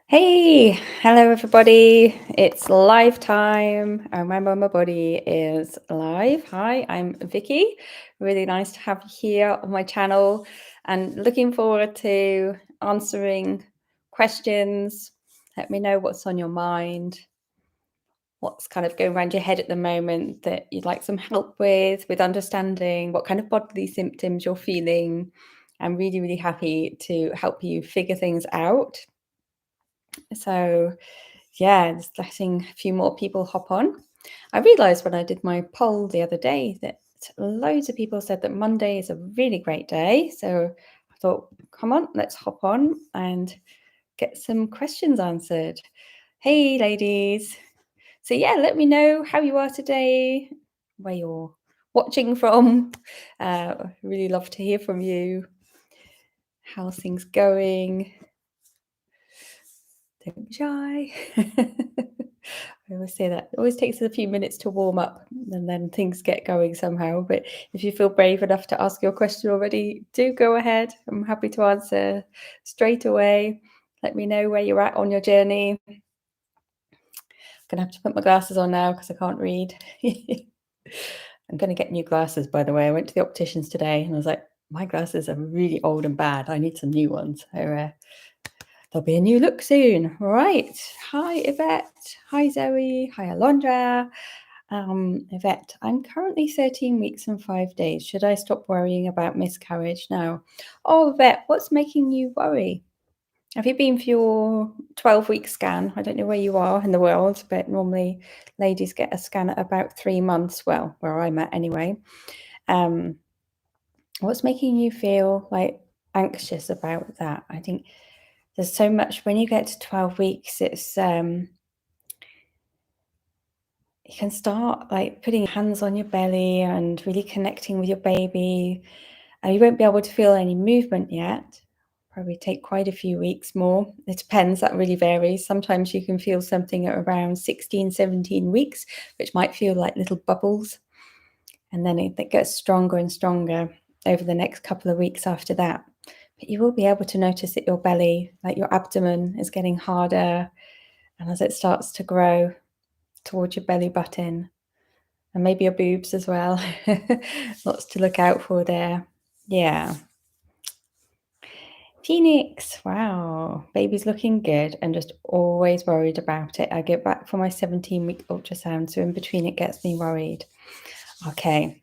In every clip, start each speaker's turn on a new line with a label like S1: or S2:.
S1: Hey, hello everybody. It's live time. My mama body is live. Hi, I'm Vicky. Really nice to have you here on my channel and looking forward to answering questions. Let me know what's on your mind, what's kind of going around your head at the moment that you'd like some help with understanding what kind of bodily symptoms you're feeling. I'm really, really happy to help you figure things out. So yeah, just letting a few more people hop on. I realized when I did my poll the other day that loads of people said that Monday is a really great day. So I thought, come on, let's hop on and get some questions answered. Hey, ladies. So yeah, let me know how you are today, where you're watching from. Really love to hear from you. How's things going? Don't be shy. I always say that. It always takes a few minutes to warm up and then things get going somehow. But if you feel brave enough to ask your question already, do go ahead. I'm happy to answer straight away. Let me know where you're at on your journey. I'm going to have to put my glasses on now because I can't read. I'm going to get new glasses, by the way. I went to the opticians today and I was like, my glasses are really old and bad. I need some new ones. So there'll be a new look soon. All right. Hi, Yvette. Hi, Zoe. Hi, Alondra. Yvette, I'm currently 13 weeks and 5 days. Should I stop worrying about miscarriage now? Oh, Yvette, what's making you worry? Have you been for your 12-week scan? I don't know where you are in the world, but normally ladies get a scan at about 3 months. Well, where I'm at anyway. What's making you feel like anxious about that? I think there's so much when you get to 12 weeks, it's you can start like putting your hands on your belly and really connecting with your baby. You won't be able to feel any movement yet. Probably take quite a few weeks more. It depends, that really varies. Sometimes you can feel something at around 16, 17 weeks, which might feel like little bubbles. And then it gets stronger and stronger over the next couple of weeks after that. But you will be able to notice that your belly, like your abdomen, is getting harder. And as it starts to grow towards your belly button, and maybe your boobs as well. Lots to look out for there. Yeah. Phoenix, wow, baby's looking good and just always worried about it. I get back for my 17-week ultrasound, so in between it gets me worried. Okay.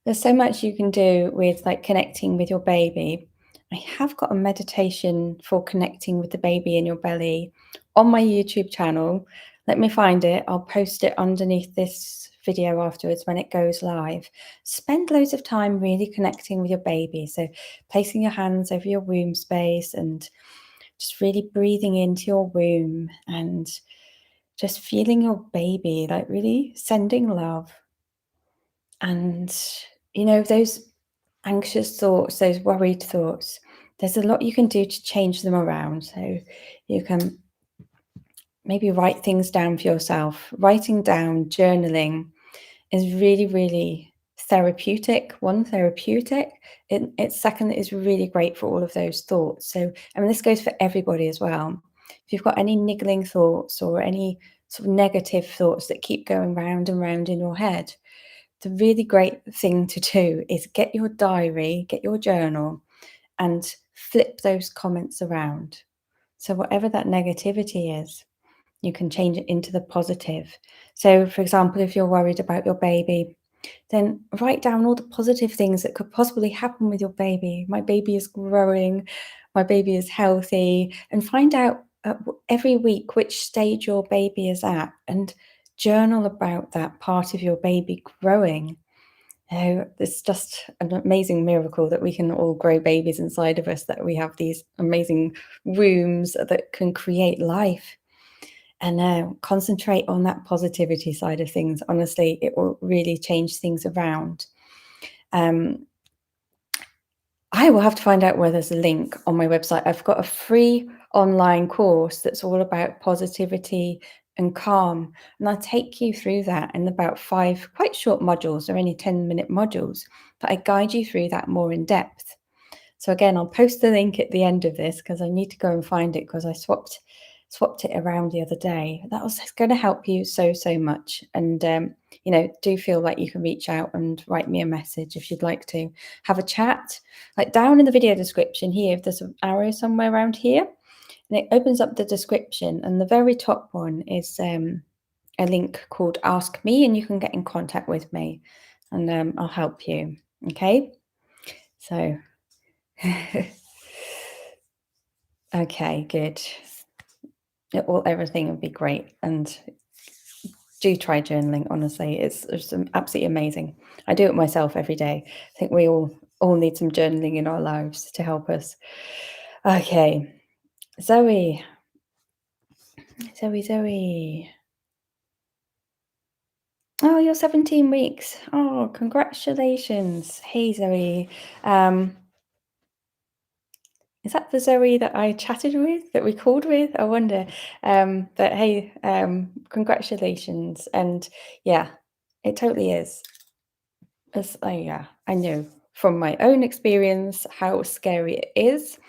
S1: There's so much you can do with like connecting with your baby. I have got a meditation for connecting with the baby in your belly on my YouTube channel. Let me find it. I'll post it underneath this video afterwards when it goes live. Spend loads of time really connecting with your baby. So placing your hands over your womb space and just really breathing into your womb and just feeling your baby, like really sending love. And, those anxious thoughts, those worried thoughts, there's a lot you can do to change them around. So you can maybe write things down for yourself. Writing down, journaling is really, really therapeutic. One, therapeutic. It's second, it's really great for all of those thoughts. So, this goes for everybody as well. If you've got any niggling thoughts or any sort of negative thoughts that keep going round and round in your head, the really great thing to do is get your diary, get your journal, and flip those comments around. So whatever that negativity is, you can change it into the positive. So, for example, if you're worried about your baby, then write down all the positive things that could possibly happen with your baby. My baby is growing, my baby is healthy, and find out every week which stage your baby is at and journal about that part of your baby growing. It's just an amazing miracle that we can all grow babies inside of us, that we have these amazing wombs that can create life. And concentrate on that positivity side of things. Honestly, it will really change things around. I will have to find out where there's a link on my website. I've got a free online course that's all about positivity and calm. And I'll take you through that in about 5 quite short modules. They're only 10-minute modules, but I guide you through that more in depth. So again, I'll post the link at the end of this because I need to go and find it because I swapped it around the other day. That was going to help you so, so much. And, do feel like you can reach out and write me a message if you'd like to have a chat. Like down in the video description here, if there's an arrow somewhere around here, and it opens up the description, and the very top one is a link called Ask Me, and you can get in contact with me, and I'll help you. Okay, so okay, good. Everything would be great, and do try journaling. Honestly, it's absolutely amazing. I do it myself every day. I think we all need some journaling in our lives to help us. Okay, Zoe. Oh, you're 17 weeks. Oh, congratulations. Hey, Zoe. Um, is that the Zoe that I chatted with, that we called with? I wonder. But hey, congratulations. And yeah, it totally is. Yeah, I know from my own experience how scary it is.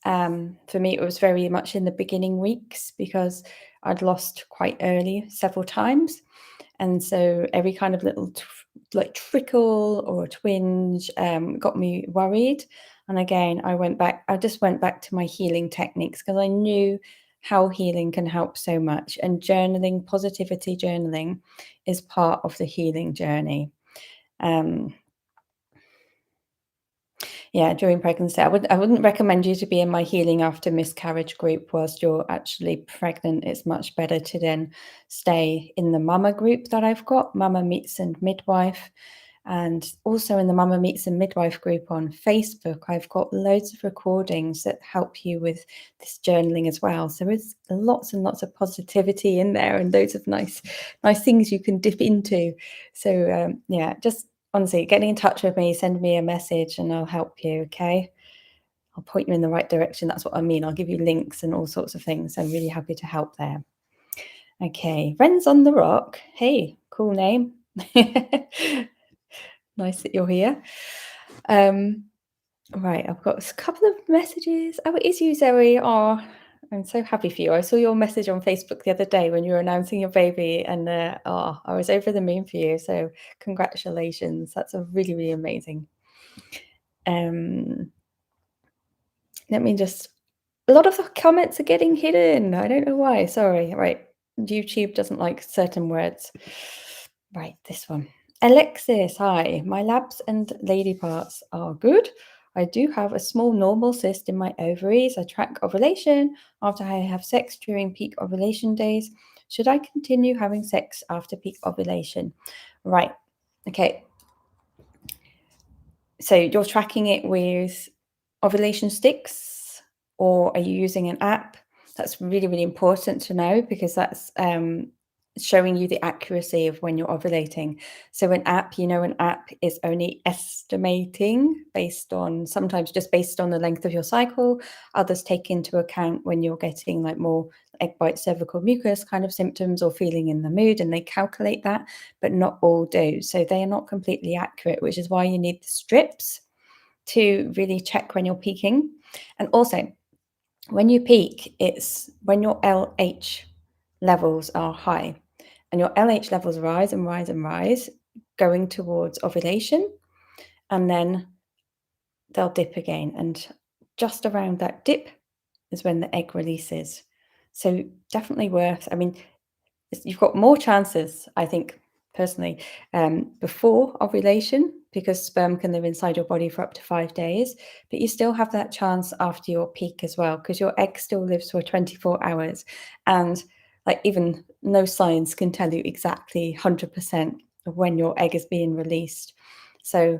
S1: For me, it was very much in the beginning weeks because I'd lost quite early several times. And so every kind of little like trickle or a twinge got me worried. And again, I just went back to my healing techniques because I knew how healing can help so much. And journaling, positivity journaling is part of the healing journey. Um, yeah, during pregnancy, I wouldn't recommend you to be in my healing after miscarriage group whilst you're actually pregnant. It's much better to then stay in the mama group that I've got, Mama Meets and Midwife. And also in the Mama Meets and Midwife group on Facebook, I've got loads of recordings that help you with this journaling as well. So there's lots and lots of positivity in there and loads of nice things you can dip into. So yeah, just honestly, get in touch with me, send me a message and I'll help you, okay? I'll point you in the right direction. That's what I mean. I'll give you links and all sorts of things. I'm really happy to help there. Okay, Wren's on the Rock. Hey, cool name. Nice that you're here. Right, I've got a couple of messages. Oh, it is you, Zoe. Oh, I'm so happy for you. I saw your message on Facebook the other day when you were announcing your baby, and I was over the moon for you. So congratulations. That's a really, really amazing. Um, Let me just. A lot of the comments are getting hidden. I don't know why. Sorry. Right, YouTube doesn't like certain words. Right, this one. Alexis, hi. My labs and lady parts are good. I do have a small normal cyst in my ovaries. I track ovulation after I have sex during peak ovulation days. Should I continue having sex after peak ovulation? Right. Okay. So you're tracking it with ovulation sticks, or are you using an app? That's really, really important to know because that's showing you the accuracy of when you're ovulating. So an app is only estimating sometimes just based on the length of your cycle. Others take into account when you're getting like more egg bite, cervical mucus kind of symptoms or feeling in the mood, and they calculate that, but not all do. So they are not completely accurate, which is why you need the strips to really check when you're peaking. And also, when you peak, it's when your LH levels are high, and your LH levels rise and rise and rise, going towards ovulation, and then they'll dip again. And just around that dip is when the egg releases. So definitely I mean, you've got more chances, I think, personally, before ovulation, because sperm can live inside your body for up to 5 days, but you still have that chance after your peak as well, because your egg still lives for 24 hours. And like even no science can tell you exactly 100% of when your egg is being released. So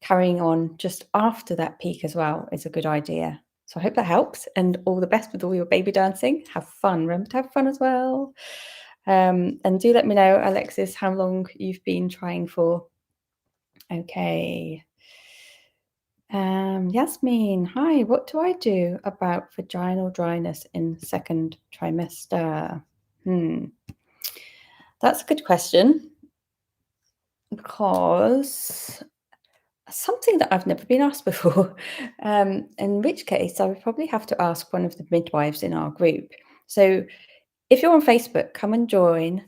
S1: carrying on just after that peak as well is a good idea. So I hope that helps, and all the best with all your baby dancing. Have fun. Remember to have fun as well. And do let me know, Alexis, how long you've been trying for. Okay. Yasmin, hi. What do I do about vaginal dryness in second trimester? That's a good question because something that I've never been asked before, in which case I would probably have to ask one of the midwives in our group. So if you're on Facebook, come and join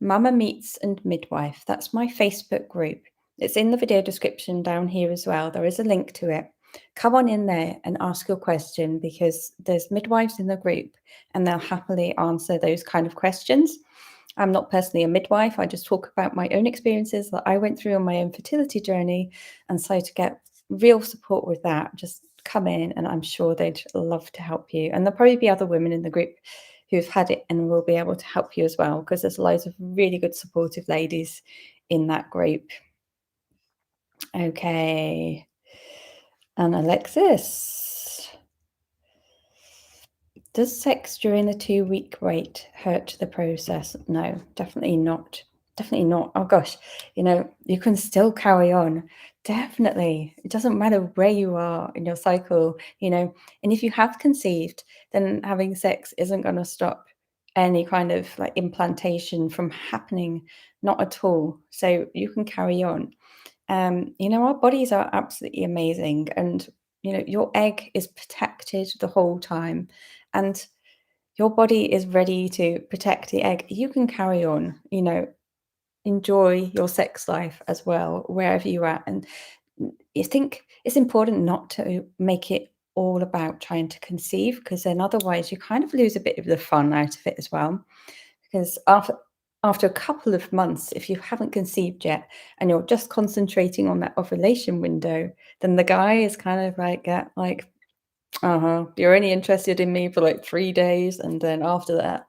S1: Mama Meets and Midwife. That's my Facebook group. It's in the video description down here as well. There is a link to it. Come on in there and ask your question because there's midwives in the group and they'll happily answer those kind of questions. I'm not personally a midwife. I just talk about my own experiences that I went through on my own fertility journey. And so to get real support with that, just come in and I'm sure they'd love to help you. And there'll probably be other women in the group who've had it and will be able to help you as well because there's loads of really good supportive ladies in that group. Okay. And Alexis, does sex during the 2-week wait hurt the process? No, definitely not. Definitely not. Oh gosh, you can still carry on. Definitely. It doesn't matter where you are in your cycle, and if you have conceived, then having sex isn't going to stop any kind of like implantation from happening, not at all. So you can carry on. Our bodies are absolutely amazing, and your egg is protected the whole time, and your body is ready to protect the egg. You can carry on, enjoy your sex life as well, wherever you're at. And I think it's important not to make it all about trying to conceive, because then otherwise you kind of lose a bit of the fun out of it as well. Because after a couple of months, if you haven't conceived yet and you're just concentrating on that ovulation window, then the guy is kind of like, you're only interested in me for like 3 days, and then after that,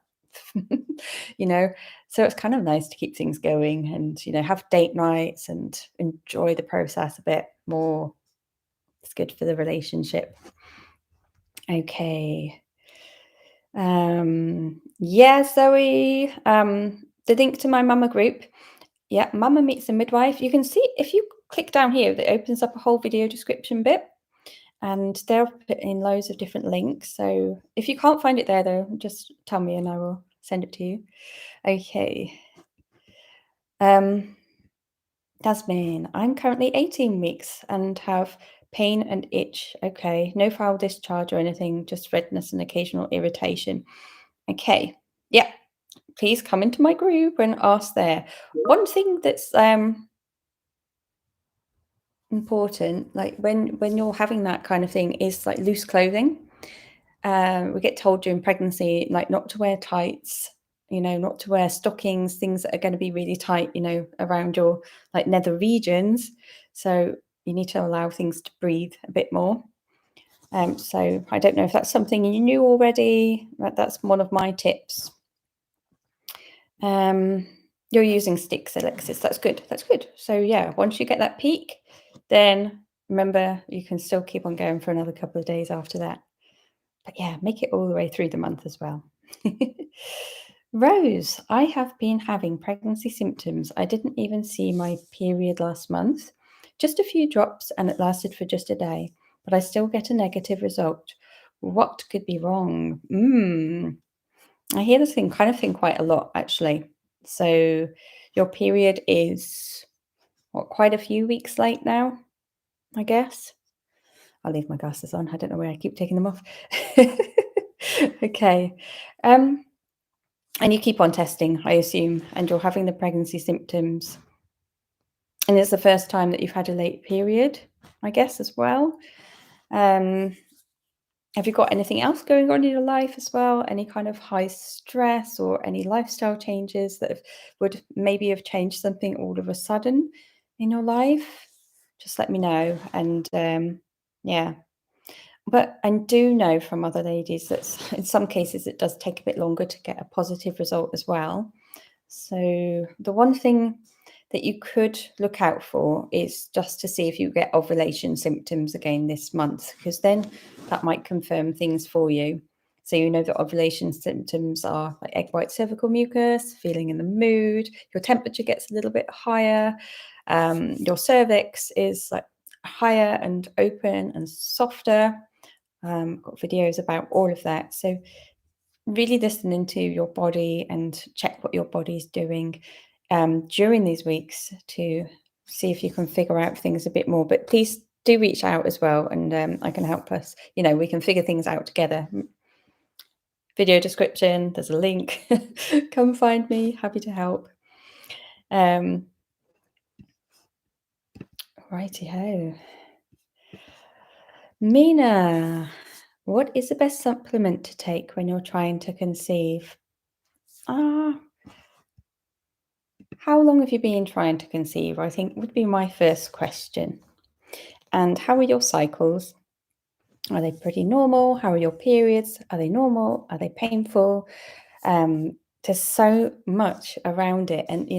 S1: you know? So it's kind of nice to keep things going and, have date nights and enjoy the process a bit more. It's good for the relationship. Okay. Yeah, Zoe, the link to my mama group. Yeah, Mama Meets a Midwife. You can see if you click down here, that opens up a whole video description bit. And they'll put in loads of different links. So if you can't find it there, though, just tell me and I will send it to you. Okay. Tasmin, I'm currently 18 weeks and have pain and itch. Okay. No foul discharge or anything, just redness and occasional irritation. Okay. Yeah. Please come into my group and ask there. One thing that's important, like when you're having that kind of thing, is like loose clothing. We get told during pregnancy, like not to wear tights, not to wear stockings, things that are going to be really tight, around your like nether regions. So you need to allow things to breathe a bit more. So I don't know if that's something you knew already, but that's one of my tips. You're using sticks, Alexis. That's good. That's good. So yeah, once you get that peak, then remember you can still keep on going for another couple of days after that. But yeah, make it all the way through the month as well. Rose, I have been having pregnancy symptoms. I didn't even see my period last month. Just a few drops and it lasted for just a day, but I still get a negative result. What could be wrong? I hear this kind of thing quite a lot, actually. So your period is, quite a few weeks late now, I guess. I'll leave my glasses on. I don't know where I keep taking them off. Okay. And you keep on testing, I assume, and you're having the pregnancy symptoms. And it's the first time that you've had a late period, I guess, as well. Have you got anything else going on in your life as well? Any kind of high stress or any lifestyle changes that would maybe have changed something all of a sudden in your life? Just let me know. And yeah. But I do know from other ladies that in some cases it does take a bit longer to get a positive result as well. So the one thing that you could look out for is just to see if you get ovulation symptoms again this month, because then that might confirm things for you. So you know that ovulation symptoms are like egg white cervical mucus, feeling in the mood, your temperature gets a little bit higher, your cervix is like higher and open and softer. Got videos about all of that. So really listen into your body and check what your body's doing during these weeks to see if you can figure out things a bit more. But please do reach out as well, and I can help us. We can figure things out together. Video description, there's a link. Come find me, happy to help. Righty ho. Mina, what is the best supplement to take when you're trying to conceive? How long have you been trying to conceive? I think would be my first question. And how are your cycles? Are they pretty normal? How are your periods? Are they normal? Are they painful? There's so much around it. And,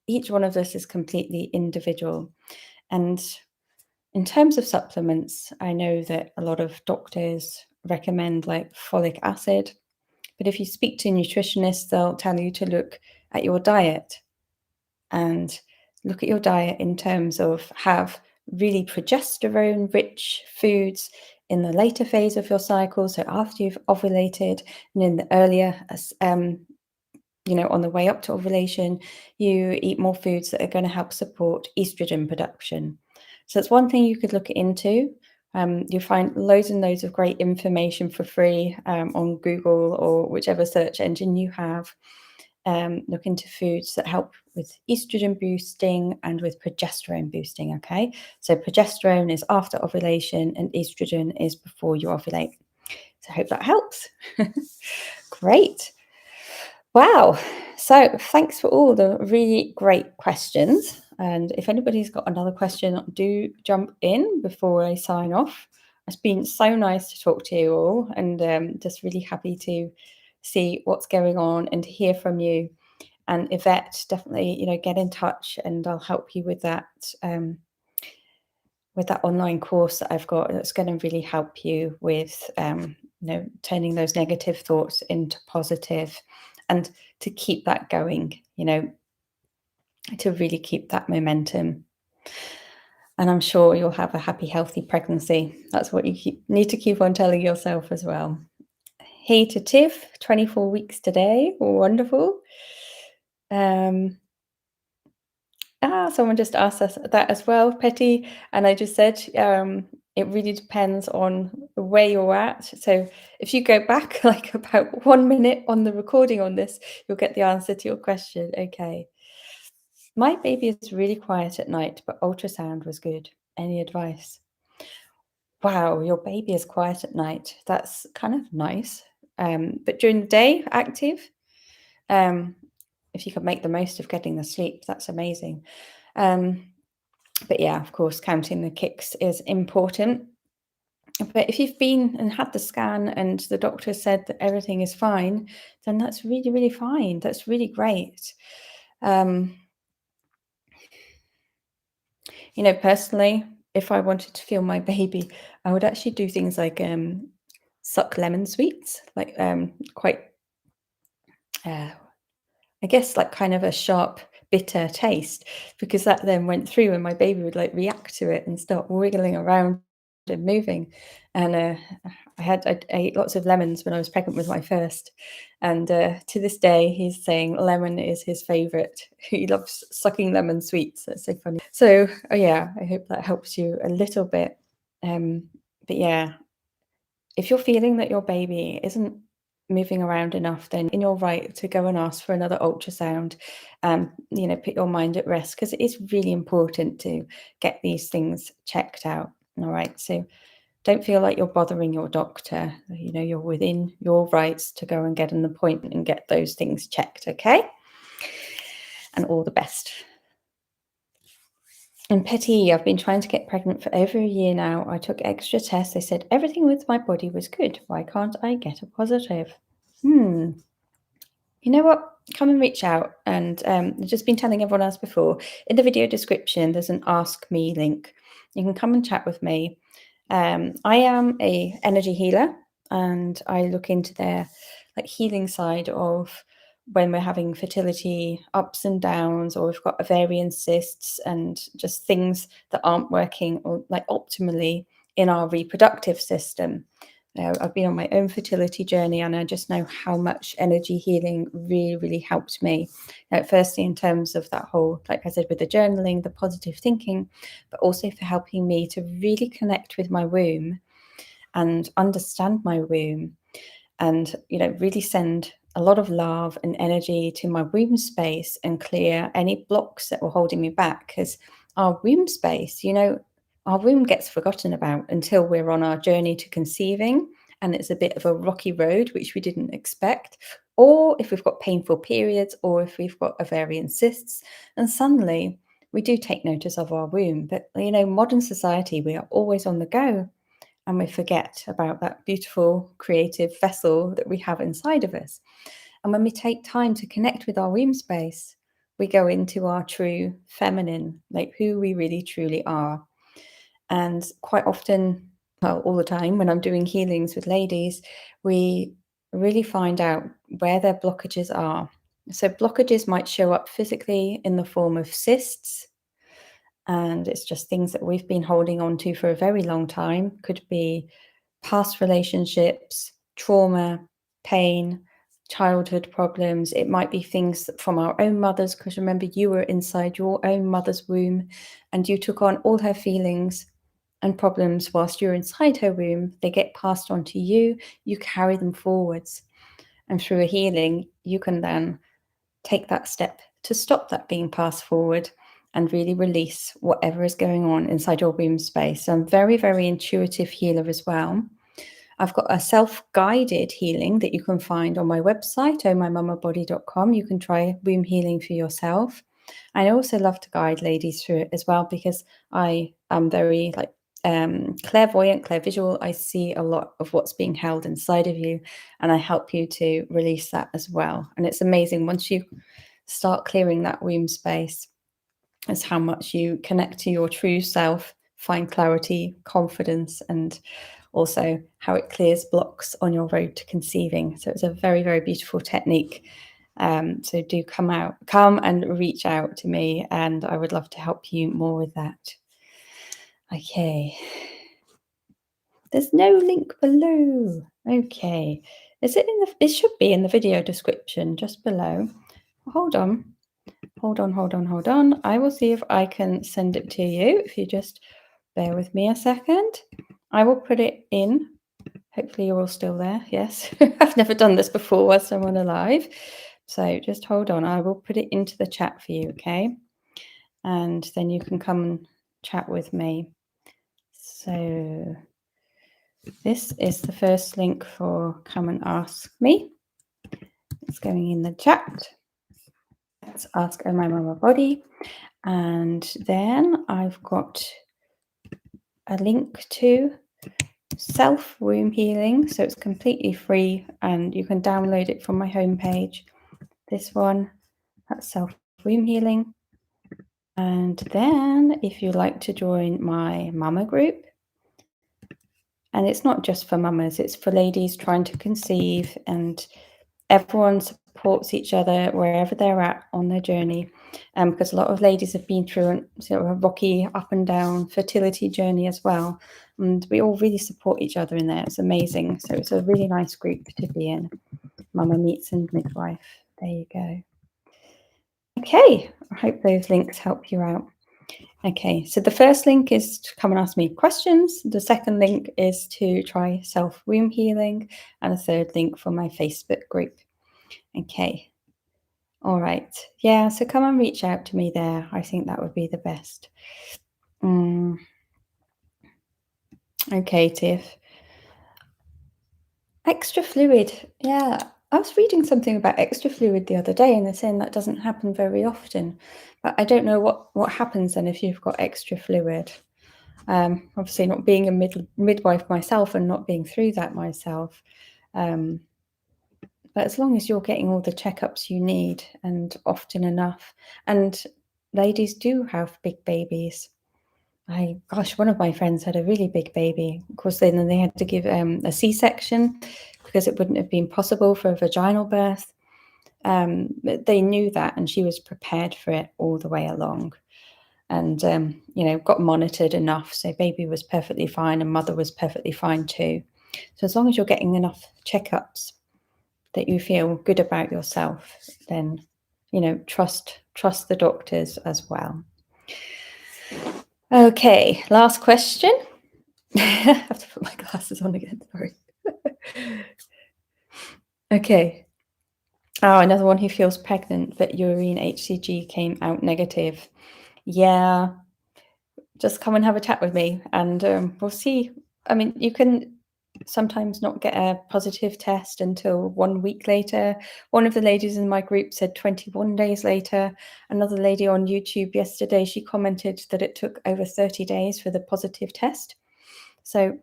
S1: each one of us is completely individual. And in terms of supplements, I know that a lot of doctors recommend like folic acid. But if you speak to nutritionists, they'll tell you to look at your diet and look at your diet in terms of have really progesterone rich foods in the later phase of your cycle. So after you've ovulated, and in the earlier, on the way up to ovulation, you eat more foods that are going to help support estrogen production. So that's one thing you could look into. You'll find loads and loads of great information for free on Google or whichever search engine you have. Look into foods that help with estrogen boosting and with progesterone boosting, okay? So progesterone is after ovulation and estrogen is before you ovulate. So I hope that helps. Great. Wow. So thanks for all the really great questions. And if anybody's got another question, do jump in before I sign off. It's been so nice to talk to you all, and just really happy to see what's going on and to hear from you. And Yvette, definitely, get in touch and I'll help you with that online course that I've got. That's going to really help you with, turning those negative thoughts into positive and to keep that going, to really keep that momentum. And I'm sure you'll have a happy, healthy pregnancy. That's what you need to keep on telling yourself as well. Hey to Tiff, 24 weeks today. Wonderful. Someone just asked us that as well, Petty. And I just said, it really depends on where you're at. So if you go back like about 1 minute on the recording on this, you'll get the answer to your question. Okay. My baby is really quiet at night, but ultrasound was good. Any advice? Wow, your baby is quiet at night. That's kind of nice. But during the day, active. If you could make the most of getting the sleep, that's amazing. But yeah, of course, counting the kicks is important. But if you've been and had the scan and the doctor said that everything is fine, then that's really, really fine. That's really great. Personally, if I wanted to feel my baby, I would actually do things like suck lemon sweets, like quite, I guess, like kind of a sharp, bitter taste, because that then went through and my baby would like react to it and start wiggling around and moving. And I ate lots of lemons when I was pregnant with my first, and to this day he's saying lemon is his favorite. He loves sucking lemon sweets. That's so funny. So yeah, I hope that helps you a little bit. But yeah, if you're feeling that your baby isn't moving around enough, then in your right to go and ask for another ultrasound. Put your mind at rest, because it is really important to get these things checked out. All right, so don't feel like you're bothering your doctor. You're within your rights to go and get an appointment and get those things checked, okay? And all the best. And Petty, I've been trying to get pregnant for over a year now. I took extra tests. They said everything with my body was good. Why can't I get a positive? You know what? Come and reach out. And I've just been telling everyone else before, in the video description, there's an Ask Me link. You can come and chat with me. I am a energy healer, and I look into their healing side of when we're having fertility ups and downs, or we've got ovarian cysts and just things that aren't working or optimally in our reproductive system. I've been on my own fertility journey, and I just know how much energy healing really, really helped me. Firstly, in terms of that whole, like I said, with the journaling, the positive thinking, but also for helping me to really connect with my womb and understand my womb, and really send a lot of love and energy to my womb space and clear any blocks that were holding me back. Because our womb space, our womb gets forgotten about until we're on our journey to conceiving, and it's a bit of a rocky road which we didn't expect, or if we've got painful periods, or if we've got ovarian cysts, and suddenly we do take notice of our womb. But modern society, we are always on the go, and we forget about that beautiful creative vessel that we have inside of us. And when we take time to connect with our womb space, we go into our true feminine, like who we really truly are. And quite often, well, all the time when I'm doing healings with ladies, we really find out where their blockages are. So blockages might show up physically in the form of cysts, and it's just things that we've been holding on to for a very long time. Could be past relationships, trauma, pain, childhood problems. It might be things from our own mothers, because remember, you were inside your own mother's womb and you took on all her feelings and problems whilst you're inside her womb. They get passed on to you, you carry them forwards. And through a healing, you can then take that step to stop that being passed forward and really release whatever is going on inside your womb space. So I'm very, very intuitive healer as well. I've got a self-guided healing that you can find on my website, ohmymamabody.com. You can try womb healing for yourself. I also love to guide ladies through it as well, because I am very clairvoyant, clairvisual. I see a lot of what's being held inside of you, and I help you to release that as well. And it's amazing once you start clearing that womb space, is how much you connect to your true self, find clarity, confidence, and also how it clears blocks on your road to conceiving. So it's a very, very beautiful technique. So do come and reach out to me, and I would love to help you more with that. Okay. There's no link below. Okay. It should be in the video description just below. Hold on. I will see if I can send it to you. If you just bear with me a second, I will put it in. Hopefully you're all still there. Yes, I've never done this before whilst I'm on a live. So just hold on. I will put it into the chat for you, okay? And then you can come and chat with me. So this is the first link for come and ask me. It's going in the chat. Let's ask my mama body. And then I've got a link to self womb healing. So it's completely free and you can download it from my homepage. This one, that's self womb healing. And then if you'd like to join my mama group, and it's not just for mamas, it's for ladies trying to conceive, and everyone supports each other wherever they're at on their journey, because a lot of ladies have been through a rocky up and down fertility journey as well, and we all really support each other in there. It's amazing. So it's a really nice group to be in. Mama Meets and Midwife. There you go. Okay, I hope those links help you out. Okay, so the first link is to come and ask me questions. The second link is to try self womb healing, and a third link for my Facebook group. Okay. All right. Yeah, so come and reach out to me there. I think that would be the best. Okay, Tiff. Extra fluid. Yeah, I was reading something about extra fluid the other day, and they're saying that doesn't happen very often. But I don't know what happens then if you've got extra fluid. Obviously, not being a midwife myself and not being through that myself. But as long as you're getting all the checkups you need and often enough, and ladies do have big babies. Gosh, one of my friends had a really big baby. Of course, then they had to give a C-section because it wouldn't have been possible for a vaginal birth. But they knew that, and she was prepared for it all the way along. And, got monitored enough. So baby was perfectly fine and mother was perfectly fine too. So as long as you're getting enough checkups that you feel good about yourself, then, you know, trust the doctors as well. Okay, last question. I have to put my glasses on again, sorry. Okay. Oh, another one who feels pregnant, but urine HCG came out negative. Yeah, just come and have a chat with me, and we'll see. I mean, you can sometimes not get a positive test until 1 week later. One of the ladies in my group said 21 days later. Another lady on YouTube yesterday, she commented that it took over 30 days for the positive test. So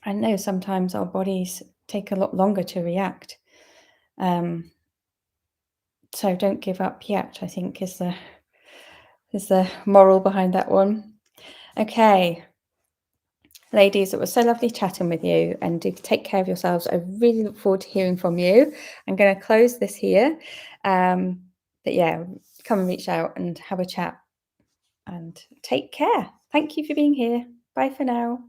S1: I know sometimes our bodies take a lot longer to react. So don't give up yet, I think is the moral behind that one. Okay. Ladies, it was so lovely chatting with you, and do take care of yourselves. I really look forward to hearing from you. I'm going to close this here. But yeah, come and reach out and have a chat, and take care. Thank you for being here. Bye for now.